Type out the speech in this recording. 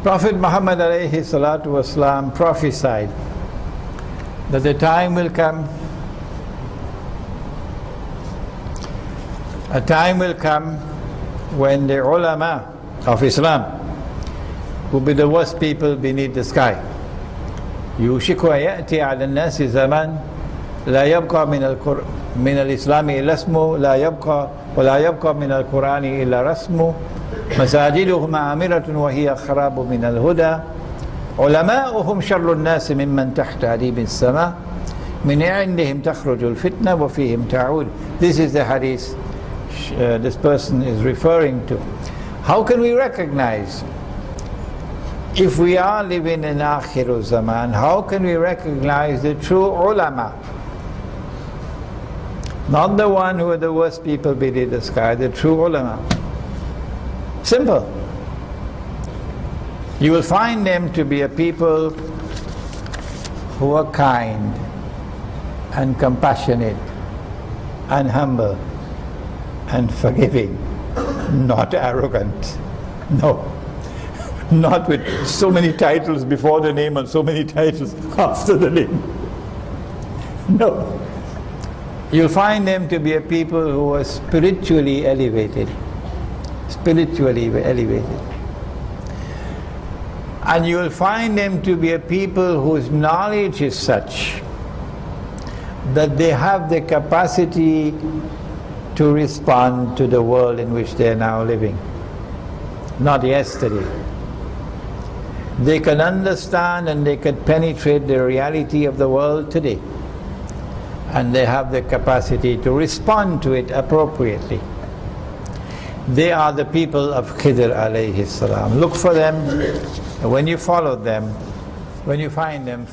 Prophet Muhammad alayhi salatu wasalam prophesied that the time will come, a time will come when the ulama of Islam will be the worst people beneath the sky. يوشك يأتي على الناس زمان لا يبقى من الإسلام إلا اسمه لا يبقى ولا يبقى من القرآن إلا رسمه مساجدهم عامرة وهي خراب من الهدى علماؤهم شر الناس ممن تحت أديب السماء من عندهم تخرج الفتنة وفيهم تعود. This is the hadith this person is referring to. How can we recognize, if we are living in Akhirul Zaman, how can we recognize the true ulama? Not the one who are the worst people beneath the sky, the true ulama. Simple. You will find them to be a people who are kind and compassionate and humble and forgiving, not arrogant. No. Not with so many titles before the name and so many titles after the name. No. You'll find them to be a people who are spiritually elevated. Spiritually elevated. And you'll find them to be a people whose knowledge is such that they have the capacity to respond to the world in which they are now living. Not yesterday. They can understand and they can penetrate the reality of the world today. And they have the capacity to respond to it appropriately. They are the people of Khidr alayhi salam. Look for them, and when you follow them, when you find them,